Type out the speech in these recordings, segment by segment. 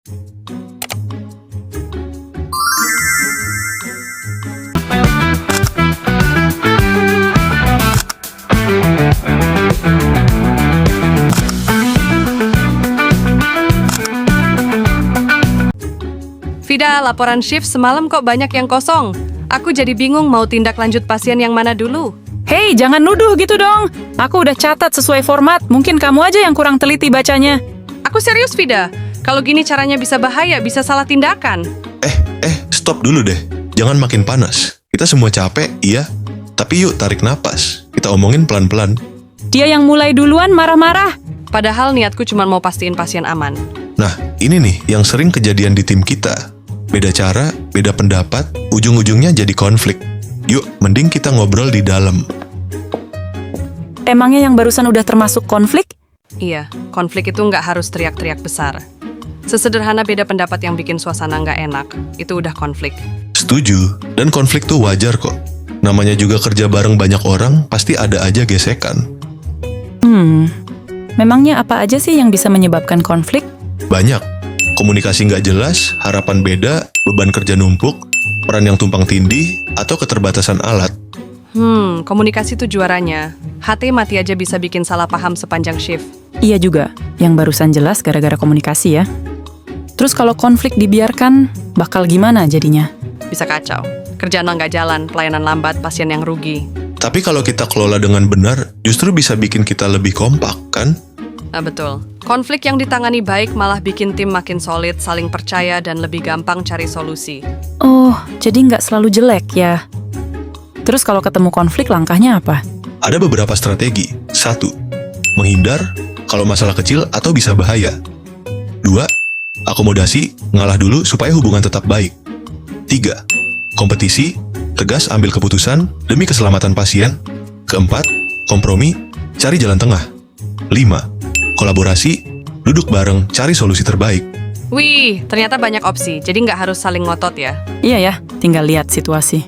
Vida, laporan shift semalam kok banyak yang kosong. Aku jadi bingung mau tindak lanjut pasien yang mana dulu. Hei, jangan nuduh gitu dong. Aku udah catat sesuai format. Mungkin kamu aja yang kurang teliti bacanya. Aku serius, Vida. Kalau gini caranya bisa bahaya, bisa salah tindakan. Stop dulu deh. Jangan makin panas. Kita semua capek, iya. Tapi yuk tarik napas. Kita omongin pelan-pelan. Dia yang mulai duluan marah-marah. Padahal niatku cuma mau pastiin pasien aman. Nah, ini nih yang sering kejadian di tim kita. Beda cara, beda pendapat, ujung-ujungnya jadi konflik. Yuk, mending kita ngobrol di dalam. Emangnya yang barusan udah termasuk konflik? Iya, konflik itu nggak harus teriak-teriak besar. Sesederhana beda pendapat yang bikin suasana nggak enak, itu udah konflik. Setuju, dan konflik tuh wajar kok. Namanya juga kerja bareng banyak orang, pasti ada aja gesekan. Memangnya apa aja sih yang bisa menyebabkan konflik? Banyak. Komunikasi nggak jelas, harapan beda, beban kerja numpuk, peran yang tumpang tindih, atau keterbatasan alat. Komunikasi tuh juaranya. HT mati aja bisa bikin salah paham sepanjang shift. Iya juga, yang barusan jelas gara-gara komunikasi ya. Terus kalau konflik dibiarkan, bakal gimana jadinya? Bisa kacau. Kerjaan nggak jalan, pelayanan lambat, pasien yang rugi. Tapi kalau kita kelola dengan benar, justru bisa bikin kita lebih kompak, kan? Nah, betul. Konflik yang ditangani baik malah bikin tim makin solid, saling percaya, dan lebih gampang cari solusi. Oh, jadi nggak selalu jelek ya. Terus kalau ketemu konflik, langkahnya apa? Ada beberapa strategi. 1. Menghindar kalau masalah kecil atau bisa bahaya. 2. Akomodasi, ngalah dulu supaya hubungan tetap baik. 3. Kompetisi, tegas ambil keputusan demi keselamatan pasien. 4. Kompromi, cari jalan tengah. 5. Kolaborasi, duduk bareng cari solusi terbaik. Wih, ternyata banyak opsi, jadi nggak harus saling ngotot ya. Iya ya, tinggal lihat situasi.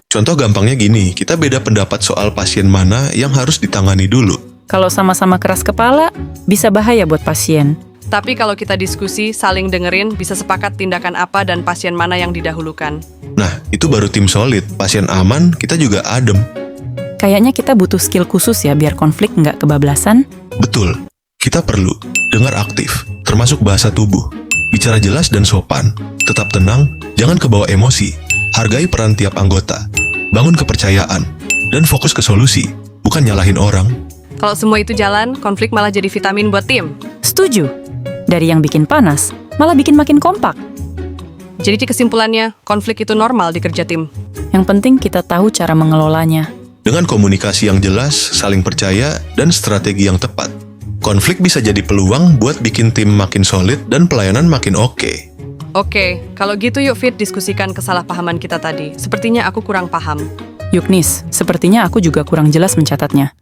Contoh gampangnya gini, kita beda pendapat soal pasien mana yang harus ditangani dulu. Kalau sama-sama keras kepala, bisa bahaya buat pasien. Tapi kalau kita diskusi, saling dengerin, bisa sepakat tindakan apa dan pasien mana yang didahulukan. Nah, itu baru tim solid. Pasien aman, kita juga adem. Kayaknya kita butuh skill khusus ya biar konflik nggak kebablasan. Betul. Kita perlu dengar aktif, termasuk bahasa tubuh. Bicara jelas dan sopan. Tetap tenang, jangan kebawa emosi. Hargai peran tiap anggota. Bangun kepercayaan. Dan fokus ke solusi, bukan nyalahin orang. Kalau semua itu jalan, konflik malah jadi vitamin buat tim. Setuju. Dari yang bikin panas, malah bikin makin kompak. Jadi kesimpulannya, konflik itu normal di kerja tim. Yang penting kita tahu cara mengelolanya. Dengan komunikasi yang jelas, saling percaya, dan strategi yang tepat, konflik bisa jadi peluang buat bikin tim makin solid dan pelayanan makin oke. Oke, kalau gitu yuk Fit diskusikan kesalahpahaman kita tadi. Sepertinya aku kurang paham. Yuk Nis, sepertinya aku juga kurang jelas mencatatnya.